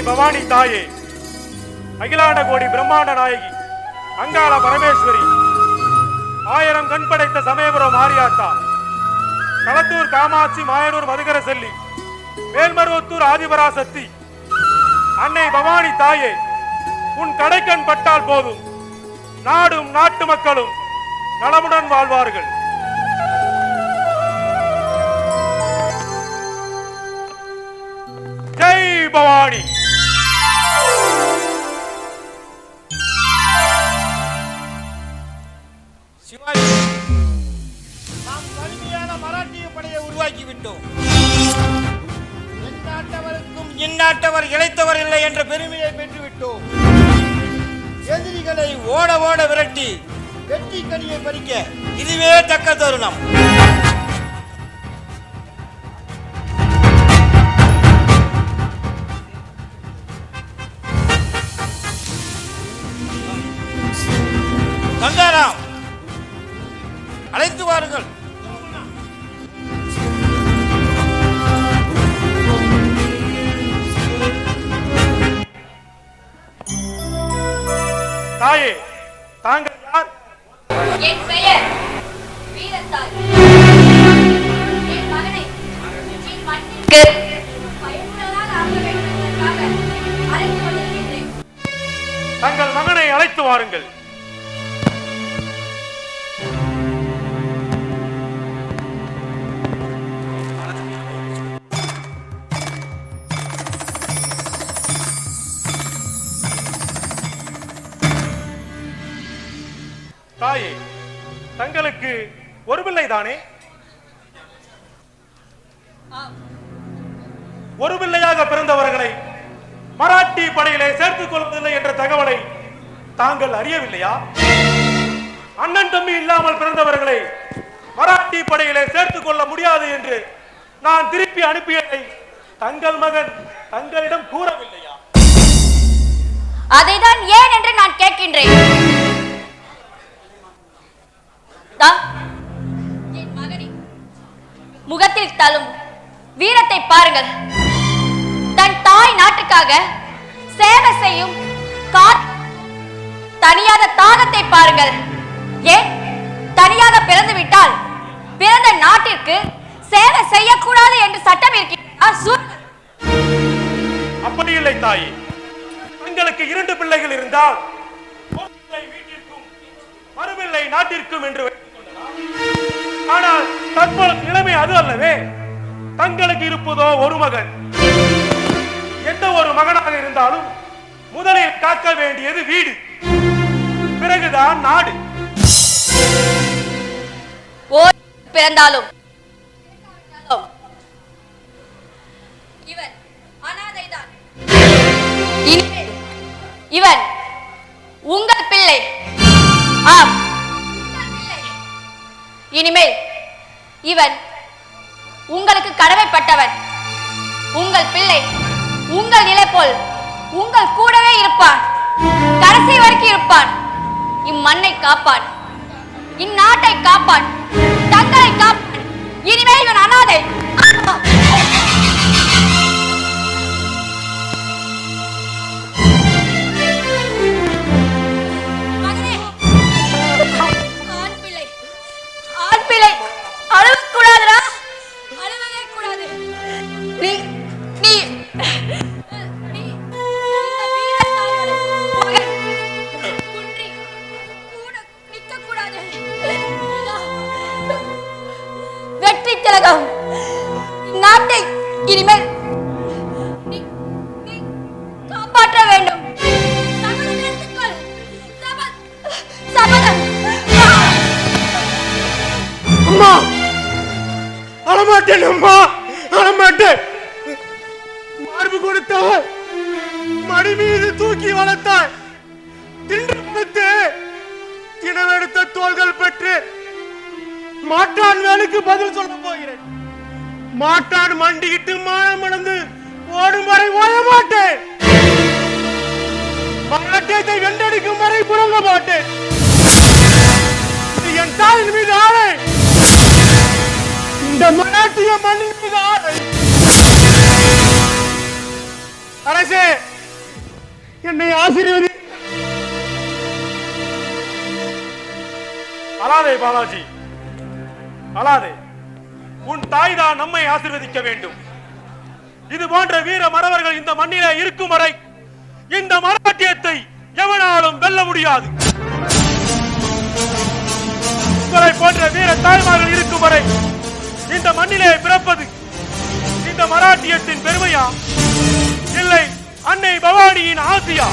பவானி தாயே, அகிலாண்ட கோடி பிரம்மாண்ட நாயகி, அங்காள பரமேஸ்வரி, ஆயிரம் கண் படைத்த சமயபுரம் மாரியாத்தா, களத்தூர் காமாட்சி, மாயனூர் மதுகர செல்லி, மேல்மருவத்தூர் ஆதிபராசக்தி, அன்னை பவானி தாயே, உன் கடைக்கண் பட்டால் போதும், நாடும் நாட்டு மக்களும் நலமுடன் வாழ்வார்கள். ஜெய் பவானி. சிவாஜி, நாம் வலிமையான மராட்டிய படையை உருவாக்கிவிட்டோம். எந்நாட்டவருக்கும் இந்நாட்டவர் இழைத்தவர் இல்லை என்ற பெருமையை பெற்றுவிட்டோம். எதிரிகளை ஓட ஓட விரட்டி வெற்றி கனியை பறிக்க இதுவே தக்க தருணம். கங்காராம், அழைத்து வாருங்கள். தாயே, தாங்கள் யார்? என் பெயர் வீரத்தாய். என் மகனை என் மண்ணிற்கு பயனுள்ளதாக ஆக்க வேண்டும் என்பதற்காக அழைத்து வந்திருக்கின்றேன். தங்கள் மகனை அழைத்து வாருங்கள். தாயே, தங்களுக்கு ஒரு பிள்ளை தானே? ஒரு பிள்ளையாக பிறந்தவர்களை மராட்டி படையிலே சேர்த்துக் கொள்வதில்லை என்ற தகவலை தாங்கள் அறியவில்லையா? அண்ணன் தம்பி இல்லாமல் பிறந்தவர்களை மராட்டி படையிலே சேர்த்துக் கொள்ள முடியாது என்று நான் திருப்பி அனுப்பியதை தங்கள் மகன் தங்களிடம் கூறவில்லையா? அதைதான் ஏன் என்று நான் கேட்கின்றேன். என் மகனின் முகத்தில் தழும் வீரத்தை பாருங்கள். தன் தாய் நாட்டுக்காக சேவை செய்யும் தனியாத தாகத்தை பாருங்கள். ஏன் தனியாக பிறந்து விட்டால் பிறந்த நாட்டிற்கு சேவை செய்யக்கூடாது என்று சட்டம் இருக்கிறதா? அப்படி இல்லை தாயே. உங்களுக்கு 2 பிள்ளைகள் இருந்தால் வீட்டிற்கும் மறுபிள்ளை நாட்டிற்கும் என்று, ஆனால் தற்போது நிலைமை அது அல்லவே. தங்களுக்கு இருப்பதோ ஒரு மகன். எந்த ஒரு மகனாக இருந்தாலும் முதலில் காக்க வேண்டியது வீடு, பிறகுதான் நாடு. பிறந்தாலும் இவன் அனாதைதான். இவன் உங்கள் பிள்ளை. ஆம், இனிமேல் இவன் உங்களுக்கு கடமைப்பட்டவன். உங்கள் பிள்ளை உங்கள் நிலை போல் உங்கள் கூடவே இருப்பான். கடைசி வரைக்கும் இருப்பான். இம்மண்ணை காப்பான், இந்நாட்டை காப்பான், தங்களை காப்பான். இனிமேல் இவன் அனாதை. அழுவக்கூடாதுடா, அழுவவே கூடாது. நீ நீ நீ இந்த வீரத்தாயோட மகன் குன்றி கூட நிற்க கூடாது. வெற்றி திலகம், நாட்டை இனிமேல் நீ காப்பாற்ற வேண்டும். சபதம் எடுத்துக்கொள். சபதம். அம்மா, அழமாட்டேன் அம்மா, அழமாட்டேன். மார்பு கொடுத்தாய், மடி மீது தூக்கி வளர்த்தாய், தின்று கொடுத்து தினவெடுத்த தோள்கள் பெற்று மாட்டான் வேலைக்கு பதில் சொல்ல போகிறேன். மாட்டான் மண்டிக்கிட்டு மானம் மணந்து ஓடும் வரை ஓய மாட்டேன். மராட்டியத்தை வென்றடிக்கும் வரை புறங்க மாட்டேன். என் தாயின் மீது ஆணை, இந்த மராட்டிய மண்ணின் மீது ஆணை. அரசே, என்னை ஆசீர்வதி. அழாதே பாலாஜி, அழாதே. உன் தாய் தான் நம்மை ஆசீர்வதிக்க வேண்டும். இது போன்ற வீர மறவர்கள் இந்த மண்ணிலே இருக்கும் வரை இந்த மராட்டியத்தை எவனாலும் வெல்ல முடியாது. உங்களை போன்ற வீர தாய்மார்கள் இருக்கும் வரை இந்த மண்ணிலே பிறப்பது இந்த மராட்டியத்தின் பெருமையா, இல்லை அன்னை பவானியின் ஆசியா?